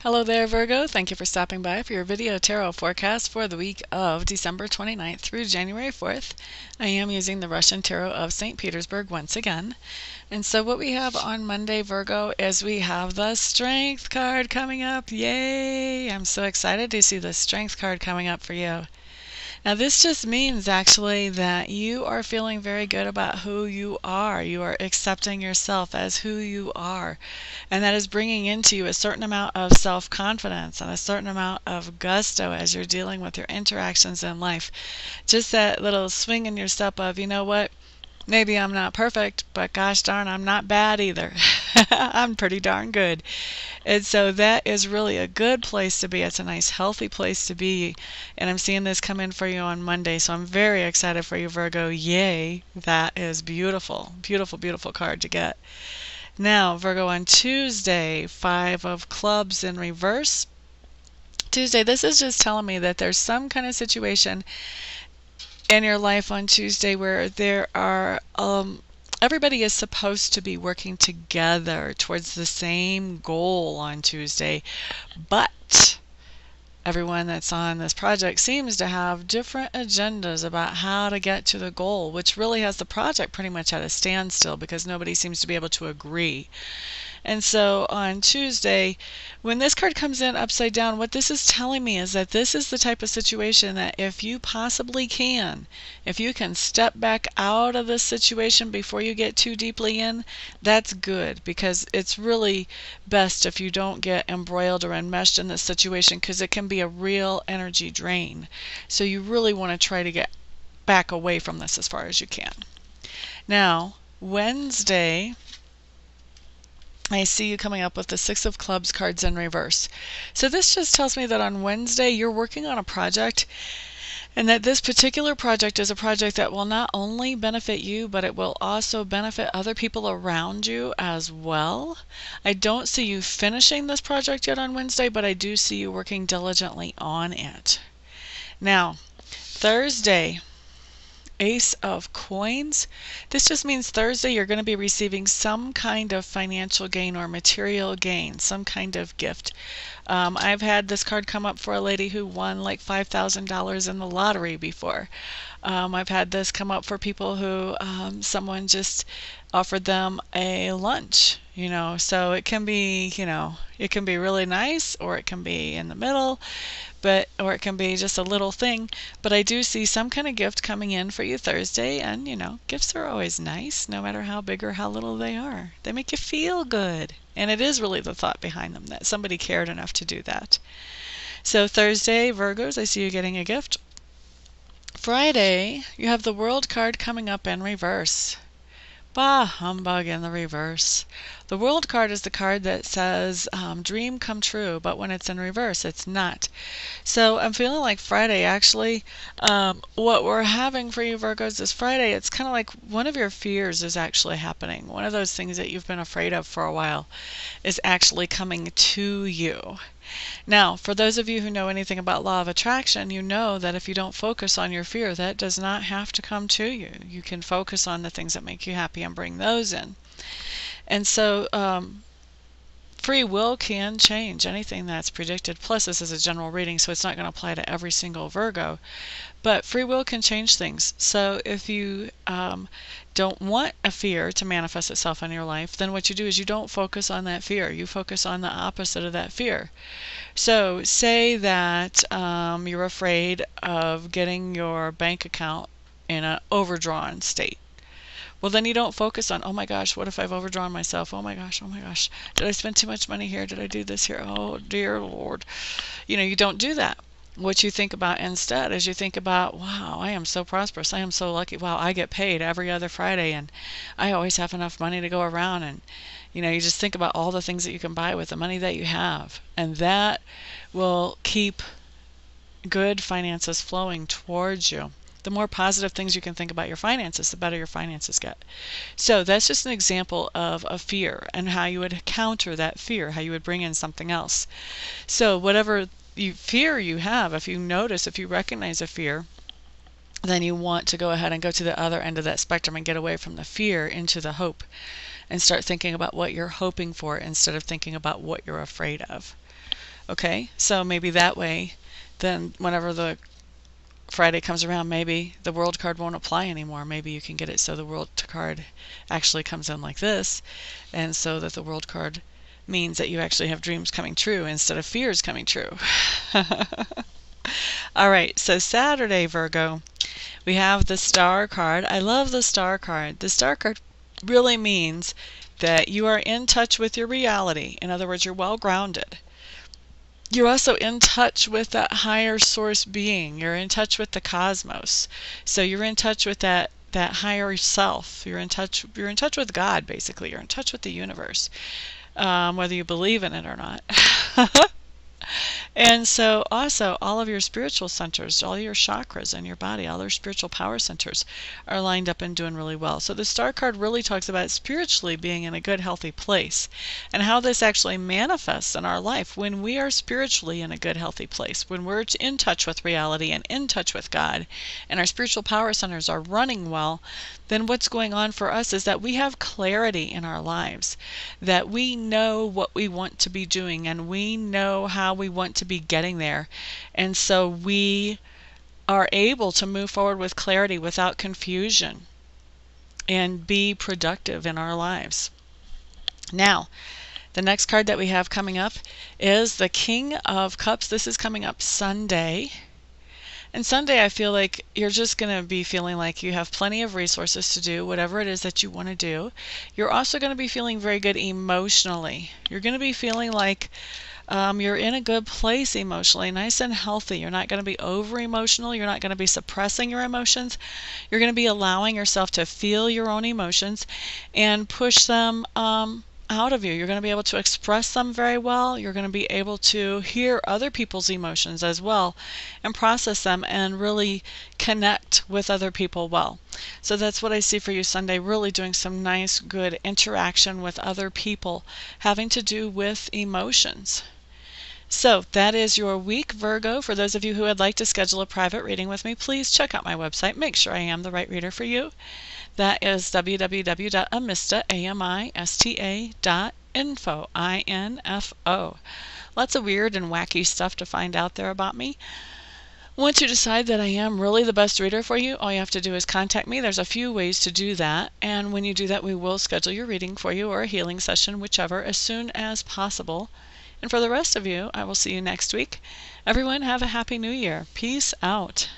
Hello there, Virgo. Thank you for stopping by for your video tarot forecast for the week of December 29th through January 4th. I am using the Russian Tarot of St. Petersburg once again. And so what we have on Monday, Virgo, is we have the Strength card coming up. Yay! I'm so excited to see the Strength card coming up for you. Now this just means actually that you are feeling very good about who you are. You are accepting yourself as who you are. And that is bringing into you a certain amount of self-confidence and a certain amount of gusto as you're dealing with your interactions in life. Just that little swing in your step of, you know what? Maybe I'm not perfect, but gosh darn, I'm not bad either. I'm pretty darn good. And so that is really a good place to be. It's a nice, healthy place to be. And I'm seeing this come in for you on Monday. So I'm very excited for you, Virgo. Yay. That is beautiful. Beautiful, beautiful card to get. Now, Virgo, on Tuesday, 5 of Clubs in reverse. Tuesday, this is just telling me that there's some kind of situation in your life on Tuesday where there are everybody is supposed to be working together towards the same goal on Tuesday, but everyone that's on this project seems to have different agendas about how to get to the goal, which really has the project pretty much at a standstill because nobody seems to be able to agree. And so on Tuesday, when this card comes in upside down, what this is telling me is that this is the type of situation that if you possibly can, if you can step back out of this situation before you get too deeply in, that's good, because it's really best if you don't get embroiled or enmeshed in this situation, because it can be a real energy drain. So you really want to try to get back away from this as far as you can. Now, Wednesday, I see you coming up with the 6 of Clubs cards in reverse. So this just tells me that on Wednesday you're working on a project, and that this particular project is a project that will not only benefit you, but it will also benefit other people around you as well. I don't see you finishing this project yet on Wednesday, but I do see you working diligently on it. Now, Thursday, Ace of Coins. This just means Thursday you're going to be receiving some kind of financial gain or material gain, some kind of gift. I've had this card come up for a lady who won like $5,000 in the lottery before. I've had this come up for people who someone just offered them a lunch, so it can be, it can be really nice, or it can be in the middle, or it can be just a little thing. But I do see some kind of gift coming in for you Thursday, and gifts are always nice, no matter how big or how little they are. They make you feel good, and it is really the thought behind them that somebody cared enough to do that. So Thursday, Virgos, I see you getting a gift. Friday, you have the World card coming up in reverse. Bah, humbug in the reverse. The World card is the card that says dream come true, but when it's in reverse, it's not. So I'm feeling like Friday, actually, what we're having for you Virgos this Friday, it's kind of like one of your fears is actually happening. One of those things that you've been afraid of for a while is actually coming to you. Now, for those of you who know anything about law of attraction, you know that if you don't focus on your fear, that does not have to come to you. You can focus on the things that make you happy and bring those in. And so free will can change anything that's predicted. Plus, this is a general reading, so it's not going to apply to every single Virgo. But free will can change things. So if you don't want a fear to manifest itself in your life, then what you do is you don't focus on that fear. You focus on the opposite of that fear. So say that you're afraid of getting your bank account in an overdrawn state. Well, then you don't focus on, oh my gosh, what if I've overdrawn myself? Oh my gosh, did I spend too much money here? Did I do this here? Oh dear Lord. You don't do that. What you think about instead is you think about, wow, I am so prosperous. I am so lucky. Wow, I get paid every other Friday, and I always have enough money to go around. And you just think about all the things that you can buy with the money that you have, and that will keep good finances flowing towards you. The more positive things you can think about your finances, the better your finances get. So that's just an example of a fear and how you would counter that fear, how you would bring in something else. So whatever fear you have, if you recognize a fear, then you want to go ahead and go to the other end of that spectrum and get away from the fear into the hope and start thinking about what you're hoping for instead of thinking about what you're afraid of. Okay, so maybe that way, then whenever the Friday comes around, maybe the World card won't apply anymore. Maybe you can get it so the World card actually comes in like this, and so that the World card means that you actually have dreams coming true instead of fears coming true. All right, so Saturday, Virgo, we have the Star card. I love the Star card. The Star card really means that you are in touch with your reality. In other words, you're well grounded. You're also in touch with that higher source being. You're in touch with the cosmos. So you're in touch with that higher self. You're in touch with God, basically. You're in touch with the universe, whether you believe in it or not. And so also all of your spiritual centers, all your chakras in your body, all your spiritual power centers are lined up and doing really well. So the Star card really talks about spiritually being in a good, healthy place, and how this actually manifests in our life when we are spiritually in a good, healthy place, when we're in touch with reality and in touch with God, and our spiritual power centers are running well. Then what's going on for us is that we have clarity in our lives, that we know what we want to be doing, and we know how we want to be getting there. And so we are able to move forward with clarity without confusion and be productive in our lives. Now, the next card that we have coming up is the King of Cups. This is coming up Sunday. And Sunday, I feel like you're just going to be feeling like you have plenty of resources to do whatever it is that you want to do. You're also going to be feeling very good emotionally. You're going to be feeling like you're in a good place emotionally, nice and healthy. You're not going to be over emotional. You're not going to be suppressing your emotions. You're going to be allowing yourself to feel your own emotions and push them out of you. You're going to be able to express them very well. You're going to be able to hear other people's emotions as well and process them and really connect with other people well. So that's what I see for you Sunday, really doing some nice, good interaction with other people having to do with emotions. So that is your week, Virgo. For those of you who would like to schedule a private reading with me, please check out my website. Make sure I am the right reader for you. That is www.amista.info. I-N-F-O. Lots of weird and wacky stuff to find out there about me. Once you decide that I am really the best reader for you, all you have to do is contact me. There's a few ways to do that, and when you do that, we will schedule your reading for you or a healing session, whichever, as soon as possible. And for the rest of you, I will see you next week. Everyone, have a happy new year. Peace out.